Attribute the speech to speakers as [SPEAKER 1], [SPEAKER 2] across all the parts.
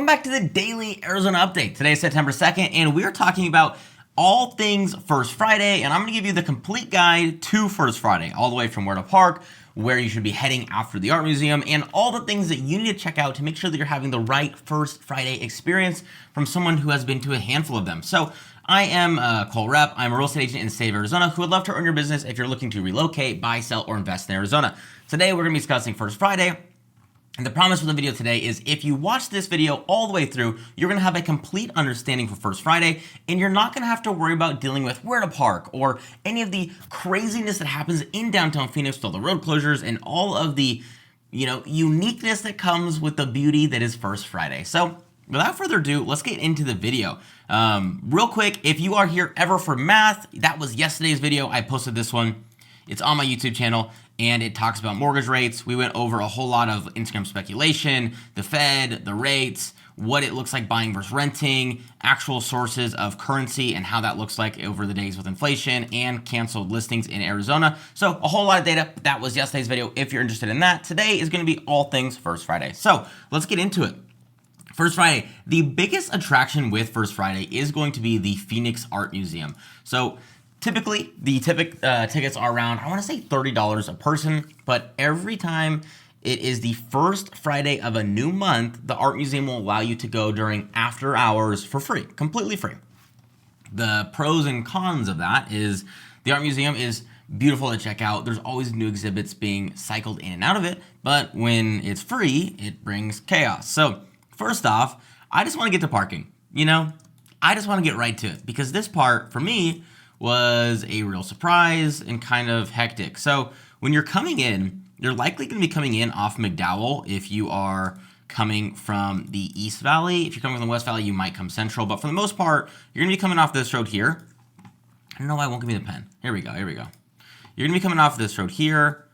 [SPEAKER 1] back to the Daily Arizona Update. Today is September 2nd, and we're talking about all things First Friday, and I'm going to give you the complete guide to First Friday, all the way from where to park, where you should be heading after the art museum, and all the things that you need to check out to make sure that you're having the right First Friday experience from someone who has been to a handful of them. So I am Cole Rep. I'm a real estate agent in the state of Arizona who would love to earn your business if you're looking to relocate, buy, sell, or invest in Arizona. Today, we're going to be discussing First Friday. And the promise for the video today is if you watch this video all the way through, you're gonna have a complete understanding for First Friday, and you're not gonna have to worry about dealing with where to park or any of the craziness that happens in downtown Phoenix with all the road closures and all of the, uniqueness that comes with the beauty that is First Friday. So without further ado, let's get into the video. Real quick, if you are here ever for math, that was yesterday's video. I posted this one. It's on my YouTube channel, and it talks about mortgage rates. We went over a whole lot of Instagram speculation, the Fed, the rates, what it looks like buying versus renting, actual sources of currency, and how that looks like over the days with inflation and canceled listings in Arizona. So a whole lot of data. That was yesterday's video. If you're interested in that, today is going to be all things First Friday. So let's get into it. First Friday, the biggest attraction with First Friday is going to be the Phoenix Art Museum. So typically, the tickets are around, I want to say $30 a person, but every time it is the first Friday of a new month, the art museum will allow you to go during after hours for free, completely free. The pros and cons of that is the art museum is beautiful to check out. There's always new exhibits being cycled in and out of it, but when it's free, it brings chaos. So first off, I just want to get to parking. I just want to get right to it because this part, for me, was a real surprise and kind of hectic. So when you're coming in, you're likely going to be coming in off McDowell if you are coming from the East Valley. If you're coming from the West Valley, you might come Central. But for the most part, you're going to be coming off this road here. I don't know why it won't give me the pen. Here we go. You're going to be coming off this road here,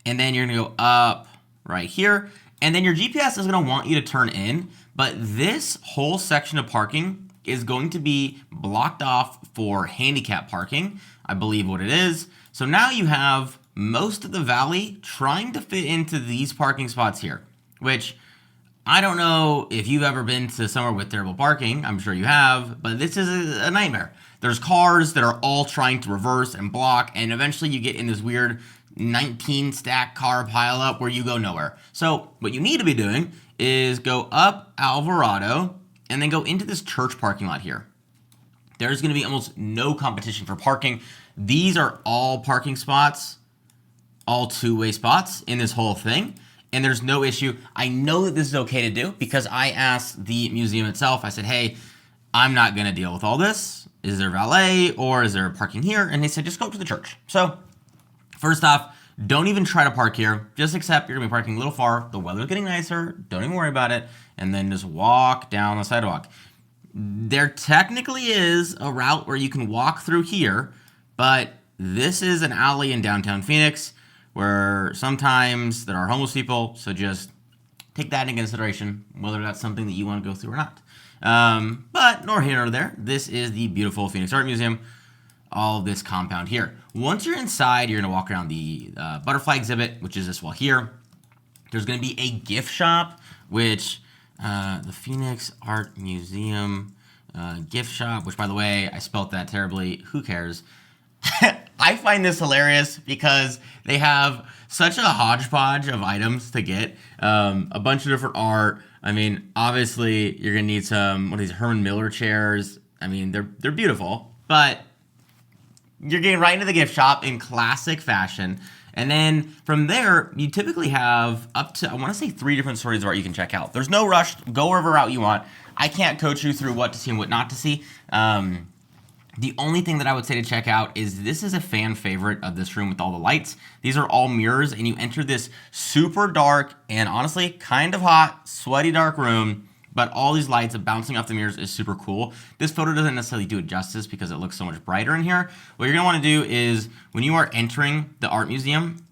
[SPEAKER 1] and then you're going to go up right here. And then your GPS is going to want you to turn in. But this whole section of parking is going to be blocked off for handicap parking, I believe what it is. So now you have most of the valley trying to fit into these parking spots here, which I don't know if you've ever been to somewhere with terrible parking. I'm sure you have, but this is a nightmare. There's cars that are all trying to reverse and block, and eventually you get in this weird 19 stack car pileup where you go nowhere. So what you need to be doing is go up Alvarado and then go into this church parking lot here. There's going to be almost no competition for parking. These are all parking spots, all two-way spots in this whole thing, and there's no issue. I know that this is okay to do because I asked the museum itself. I said, hey, I'm not going to deal with all this. Is there valet or is there parking here? And they said, just go to the church. So first off, don't even try to park here. Just accept you're going to be parking a little far. The weather's getting nicer. Don't even worry about it. And then just walk down the sidewalk. There technically is a route where you can walk through here, but this is an alley in downtown Phoenix where sometimes there are homeless people. So just take that into consideration, whether that's something that you want to go through or not. But nor here nor there. This is the beautiful Phoenix Art Museum. All this compound here. Once you're inside, you're going to walk around the butterfly exhibit, which is this wall here. There's going to be a gift shop, which the Phoenix Art Museum gift shop, which, by the way, I spelt that terribly. Who cares? I find this hilarious because they have such a hodgepodge of items to get. A bunch of different art. I mean, obviously, you're going to need some, what are these, Herman Miller chairs. I mean, they're beautiful, but you're getting right into the gift shop in classic fashion. And then from there, you typically have up to, I want to say 3 different stories of art you can check out. There's no rush. Go wherever route you want. I can't coach you through what to see and what not to see. The only thing that I would say to check out is this is a fan favorite of this room with all the lights. These are all mirrors, and you enter this super dark and honestly kind of hot, sweaty dark room. But all these lights bouncing off the mirrors is super cool. This photo doesn't necessarily do it justice because it looks so much brighter in here. What you're gonna wanna do is when you are entering the art museum,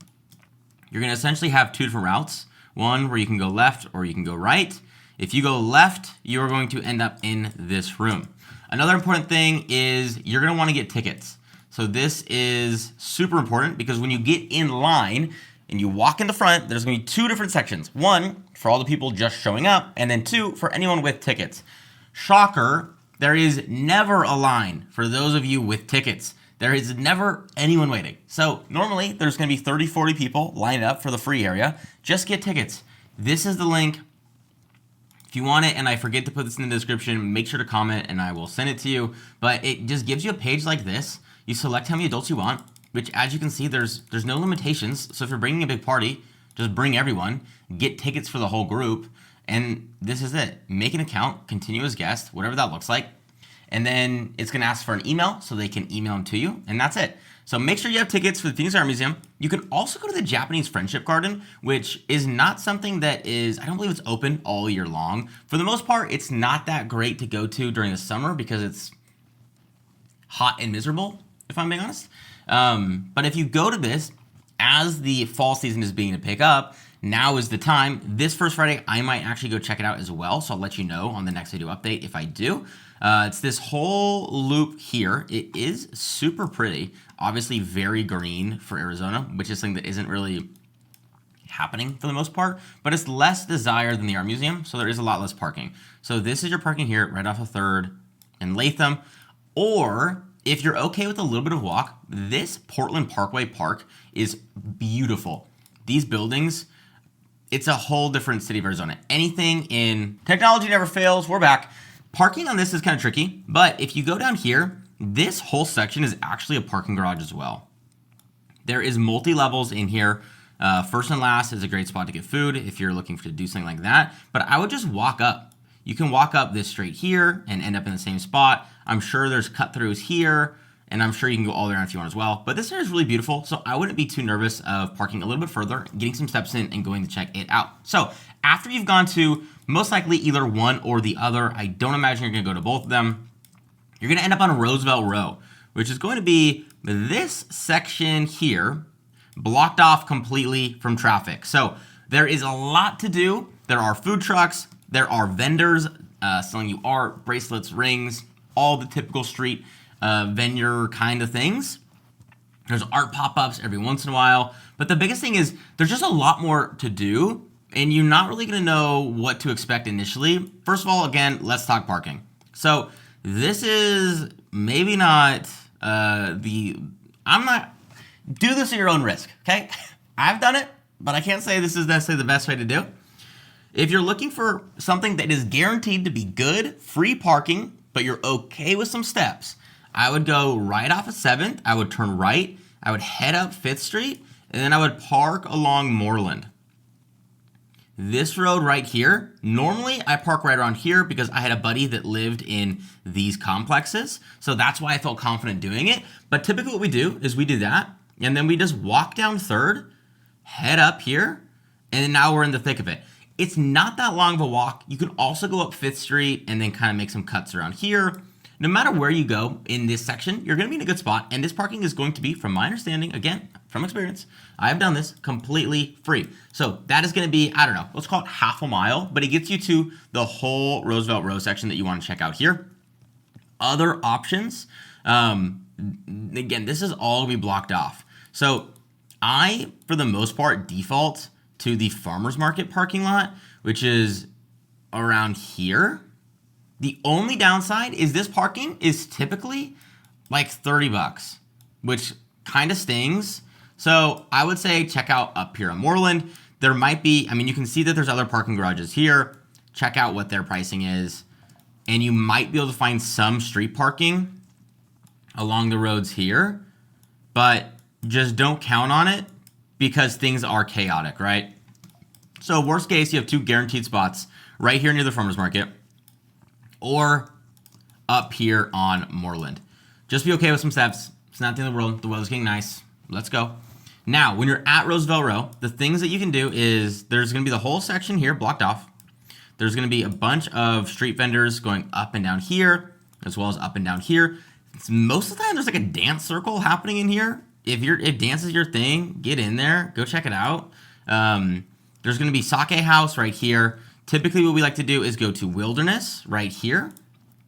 [SPEAKER 1] you're gonna essentially have 2 different routes. One where you can go left or you can go right. If you go left, you are going to end up in this room. Another important thing is you're gonna wanna get tickets. So this is super important because when you get in line, and you walk in the front, there's gonna be 2 different sections. One, for all the people just showing up, and then 2, for anyone with tickets. Shocker, there is never a line for those of you with tickets. There is never anyone waiting. So normally there's gonna be 30, 40 people lined up for the free area. Just get tickets. This is the link. If you want it, and I forget to put this in the description, make sure to comment and I will send it to you. But it just gives you a page like this. You select how many adults you want, which as you can see, there's no limitations. So if you're bringing a big party, just bring everyone, get tickets for the whole group, and this is it. Make an account, continue as guest, whatever that looks like. And then it's gonna ask for an email so they can email them to you, and that's it. So make sure you have tickets for the Phoenix Art Museum. You can also go to the Japanese Friendship Garden, which is not something that is, I don't believe it's open all year long. For the most part, it's not that great to go to during the summer because it's hot and miserable, if I'm being honest. But if you go to this, as the fall season is beginning to pick up, now is the time. This first Friday, I might actually go check it out as well, so I'll let you know on the next video update if I do. It's this whole loop here. It is super pretty. Obviously very green for Arizona, which is something that isn't really happening for the most part, but it's less desired than the art museum, so there is a lot less parking. So this is your parking here right off of 3rd and Latham. Or if you're okay with a little bit of walk, this Portland Parkway Park is beautiful. These buildings, it's a whole different city of Arizona. Anything in technology never fails. We're back. Parking on this is kind of tricky, but if you go down here, this whole section is actually a parking garage as well. There is multi-levels in here. First and last is a great spot to get food if you're looking to do something like that, but I would just walk up. You can walk up this straight here and end up in the same spot. I'm sure there's cut-throughs here, and I'm sure you can go all the way around if you want as well. But this area is really beautiful, so I wouldn't be too nervous of parking a little bit further, getting some steps in, and going to check it out. So after you've gone to most likely either one or the other, I don't imagine you're gonna go to both of them, you're gonna end up on Roosevelt Row, which is going to be this section here, blocked off completely from traffic. So there is a lot to do. There are food trucks, there are vendors selling you art, bracelets, rings, all the typical street vendor kind of things. There's art pop-ups every once in a while, but the biggest thing is there's just a lot more to do, and you're not really gonna know what to expect initially. First of all, again, let's talk parking. So this is maybe not do this at your own risk, okay? I've done it, but I can't say this is necessarily the best way to do. If you're looking for something that is guaranteed to be good, free parking, but you're okay with some steps, I would go right off of 7th, I would turn right, I would head up 5th Street, and then I would park along Moreland. This road right here, normally I park right around here because I had a buddy that lived in these complexes, so that's why I felt confident doing it. But typically what we do is we do that, and then we just walk down 3rd, head up here, and then now we're in the thick of it. It's not that long of a walk. You can also go up 5th Street and then kind of make some cuts around here. No matter where you go in this section, you're going to be in a good spot, and this parking is going to be, from my understanding, again, from experience, I have done this, completely free. So that is going to be, I don't know, let's call it half a mile, but it gets you to the whole Roosevelt Row section that you want to check out here. Other options, again, this is all going to be blocked off. So I, for the most part, default to the farmer's market parking lot, which is around here. The only downside is this parking is typically like 30 bucks, which kind of stings. So I would say check out up here on Moreland. There might be, I mean, you can see that there's other parking garages here. Check out what their pricing is. And you might be able to find some street parking along the roads here, but just don't count on it because things are chaotic, right? So worst case, you have 2 guaranteed spots right here near the farmer's market or up here on Moreland. Just be okay with some steps. It's not the end of the world. The weather's getting nice. Let's go. Now, when you're at Roosevelt Row, the things that you can do is there's going to be the whole section here blocked off. There's going to be a bunch of street vendors going up and down here, as well as up and down here. Most of the time, there's like a dance circle happening in here. If dance is your thing, get in there. Go check it out. There's going to be Sake House right here. Typically, what we like to do is go to Wilderness right here,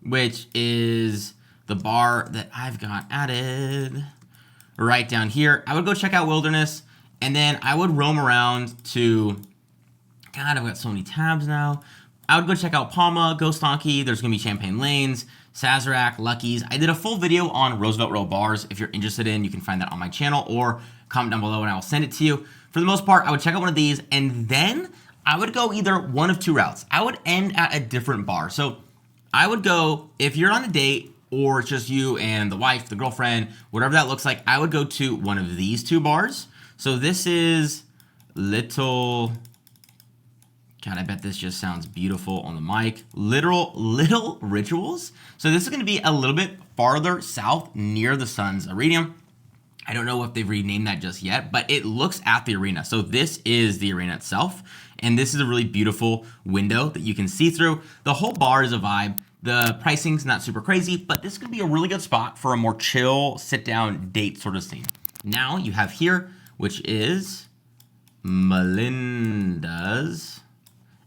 [SPEAKER 1] which is the bar that I've got added right down here. I would go check out Wilderness, And then I would roam around to, God, I've got so many tabs now. I would go check out Palma, Ghost Donkey. There's going to be Champagne Lanes, Sazerac, Lucky's. I did a full video on Roosevelt Row bars. If you're interested in, you can find that on my channel or comment down below and I will send it to you. For the most part, I would check out one of these and then I would go either one of two routes. I would end at a different bar. So I would go, if you're on a date or it's just you and the wife, the girlfriend, whatever that looks like, I would go to one of these two bars. So this is Little... God, I bet this just sounds beautiful on the mic. Little Rituals. So this is going to be a little bit farther south near the Suns Arena. I don't know if they've renamed that just yet, but it looks at the arena. So this is the arena itself. And this is a really beautiful window that you can see through. The whole bar is a vibe. The pricing's not super crazy, but this could be a really good spot for a more chill, sit-down date sort of scene. Now you have here, which is Melinda's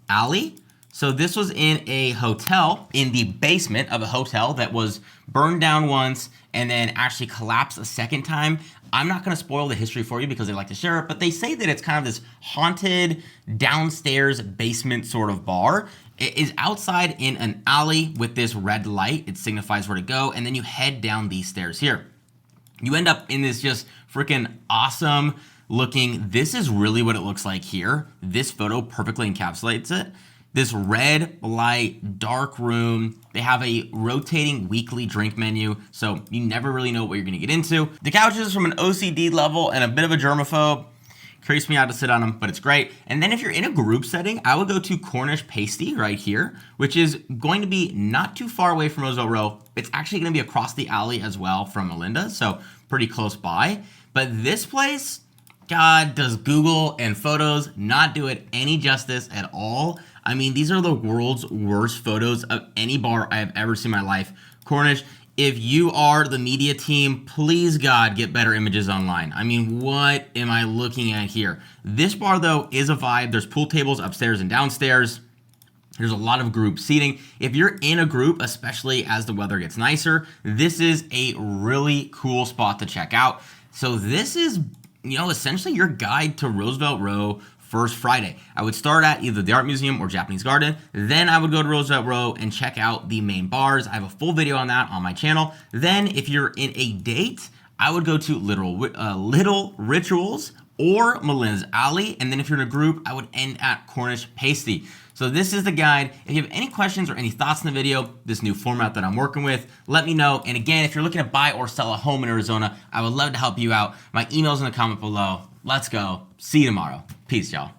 [SPEAKER 1] Alley. So this was in a hotel, in the basement of a hotel that was burned down once and then actually collapsed a second time. I'm not going to spoil the history for you because they like to share it, but they say that it's kind of this haunted downstairs basement sort of bar. It is outside in an alley with this red light. It signifies where to go, and then you head down these stairs here. You end up in this just freaking awesome looking, this is really what it looks like here. This photo perfectly encapsulates it. This red light, dark room. They have a rotating weekly drink menu, so you never really know what you're gonna get into. The couches from an OCD level and a bit of a germaphobe. Creeps me out to sit on them, but it's great. And then if you're in a group setting, I would go to Cornish Pasty right here, which is going to be not too far away from Roosevelt Row. It's actually gonna be across the alley as well from Melinda, so pretty close by. But this place, God, does Google and photos not do it any justice at all? I mean, these are the world's worst photos of any bar I have ever seen in my life. Cornish, if you are the media team, please God, get better images online. I mean, what am I looking at here? This bar though is a vibe. There's pool tables upstairs and downstairs. There's a lot of group seating. If you're in a group, especially as the weather gets nicer, this is a really cool spot to check out. So this is, you know, essentially your guide to Roosevelt Row First Friday. I would start at either the Art Museum or Japanese Garden. Then I would go to Roosevelt Row and check out the main bars. I have a full video on that on my channel. Then if you're in a date, I would go to Little Rituals or Melinda's Alley. And then if you're in a group, I would end at Cornish Pasty. So this is the guide. If you have any questions or any thoughts in the video, this new format that I'm working with, let me know. And again, if you're looking to buy or sell a home in Arizona, I would love to help you out. My email's in the comment below. Let's go. See you tomorrow. Peace, y'all.